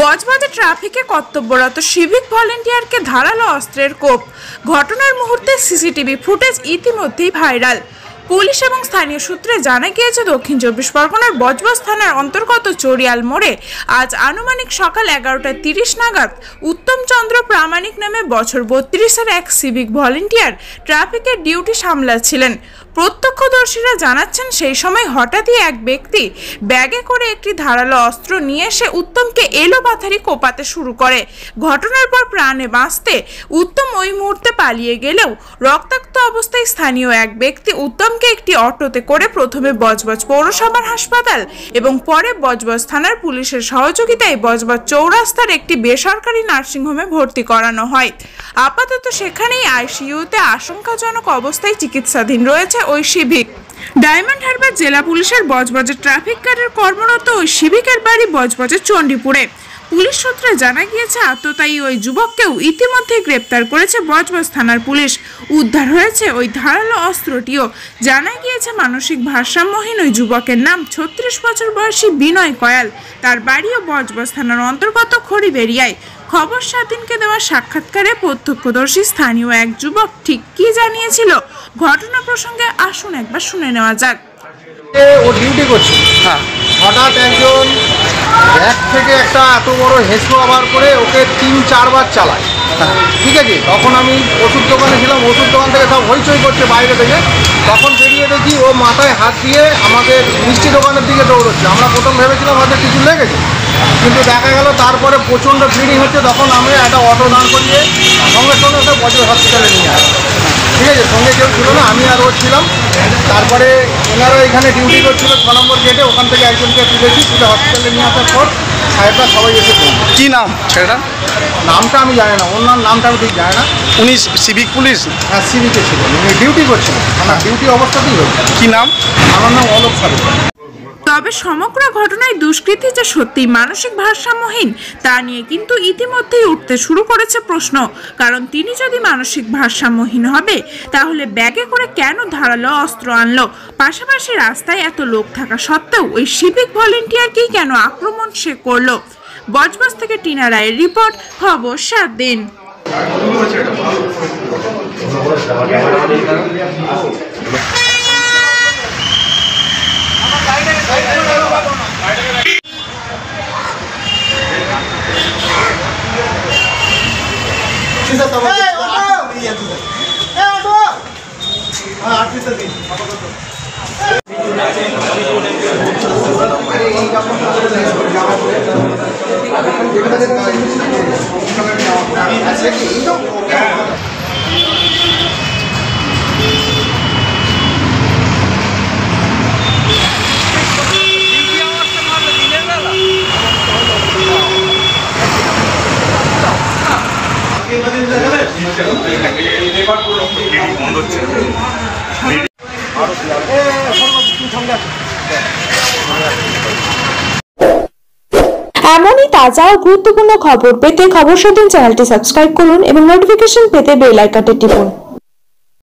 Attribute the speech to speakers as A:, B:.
A: বজবজে ট্রাফিকে কর্তব্যরত সিভিক ভলেন্টিয়ারকে ধারালো অস্ত্রের কোপ। ঘটনার মুহূর্তে সিসিটিভি ফুটেজ ইতিমধ্যেই ভাইরাল। পুলিশ এবং স্থানীয় সূত্রে জানা গিয়েছে, দক্ষিণ 24 পরগনার বজবজ থানার অন্তর্গত চড়িয়াল মোড়ে আজ আনুমানিক সকাল 11:30 নাগাদ উত্তম চন্দ্র প্রামাণিক নামে বছর 32-এর এক সিভিক ভলেন্টিয়ার ট্রাফিকের ডিউটি সামলাচ্ছিলেন। প্রত্যক্ষদর্শীরা জানাচ্ছেন, সেই সময় হঠাৎই এক ব্যক্তি ব্যাগে করে একটি ধারালো অস্ত্র নিয়ে এসে উত্তমকে এলোপাথারি কোপাতে শুরু করে। ঘটনার পর প্রাণে বাঁচতে উত্তম ওই মুহূর্তে পালিয়ে গেলেও রক্তাক্ত অবস্থায় স্থানীয় এক ব্যক্তি উত্তমকে একটি অটোতে করে প্রথমে বজবজ পৌরসভার হাসপাতাল এবং পরে বজবজ থানার পুলিশের সহযোগিতায় বজবজ চৌরাস্তার একটি বেসরকারি নার্সিংহোমে ভর্তি করানো হয়। আপাতত সেখানেই আইসিইউতে আশঙ্কাজনক অবস্থায় চিকিৎসাধীন রয়েছে ওই সিভিক। ডায়মন্ড হারবার জেলা পুলিশের বজবজের ট্রাফিক গার্ডের কর্মরত ওই সিভিকের বাড়ি বজবজের চণ্ডীপুরে। পুলিশ সূত্রে জানা গিয়েছে, আততায়ী ওই যুবককেও ইতিমধ্যে গ্রেপ্তার করেছে বজবজ থানার পুলিশ। উদ্ধার হয়েছে ওই ধারালো অস্ত্রটিও। জানা গিয়েছে, মানসিক ভারসাম্যহীন ওই যুবকের নাম 36 বছর বয়সী বিনয় কয়াল। তার বাড়িও বজবজ থানার অন্তর্গত খড়িবেড়িয়ায়। খবর 7 দিনকে দেওয়া সাক্ষাৎকারে প্রত্যক্ষদর্শী স্থানীয় এক যুবক ঠিক কি জানিয়েছিল, ঘটনা প্রসঙ্গে আসুন একবার শুনে নেওয়া যাক।
B: ও ডিউটি করছে, হঠাৎ একজন ব্যাগ থেকে একটা এত বড় হেঁচড়ো আবার করে ওকে 3-4 বার চালায়। ঠিক আছে, তখন আমি ওষুধ দোকানে ছিলাম, ওষুধ দোকান থেকে সব হইচই করছে বাইরে থেকে। তখন বেরিয়ে দেখি ও মাথায় হাত দিয়ে আমাদের মিষ্টি দোকানের দিকে দৌড়চ্ছে। আমরা প্রথম ভেবেছিলাম হয়তো কিছু লেগেছে, কিন্তু দেখা গেল তারপরে প্রচণ্ড ব্লিডিং হচ্ছে। তখন আমি একটা অটো দাঁড় করিয়ে সঙ্গে সঙ্গে ওকে বজবজ হসপিটালে নিয়ে আসি। ঠিক আছে, সঙ্গে কেউ ছিল না, আমি আর ও ছিলাম। তারপরে ওনারা এখানে ডিউটি করছিল 6 নম্বর গেটে, ওখান থেকে একজনকে তুলে হসপিটালে নিয়ে আসার পর সাহেবরা সবাই এসে পড়ল।
C: কী নাম ছেলেটা?
B: নামটা আমি জানি না, ওনার নামটা আমি ঠিক জানি না।
C: উনি সিভিক পুলিশ?
B: হ্যাঁ, সিভিকে ছিলেন, উনি ডিউটি করছিলেন। আমার ডিউটি অবস্থাতেই হয়েছে।
C: কী নাম?
B: আমার নাম অলোক সাহেব।
A: তবে সমগ্র ঘটনায় দুষ্কৃতী যে সত্যি মানসিক ভারসাম্যহীন তা নিয়ে কিন্তু ইতিমধ্যেই উঠতে শুরু করেছে প্রশ্ন। কারণ তিনি যদি মানসিক ভারসাম্যহীন হবে, তাহলে ব্যাগে করে কেন ধারালো অস্ত্র আনলো? পাশাপাশি রাস্তায় এত লোক থাকা সত্ত্বেও ওই সিভিক ভলেন্টিয়ারকেই কেন আক্রমণ সে করলো? বজবজ থেকে টিনা রায়ের রিপোর্ট, খবর 7 দিন।
D: এমনই তাজা ও গুরুত্বপূর্ণ খবর পেতে খবর 7 দিন চ্যানেলটি সাবস্ক্রাইব করুন এবং নোটিফিকেশন পেতে বেল আইকনটি টিপুন।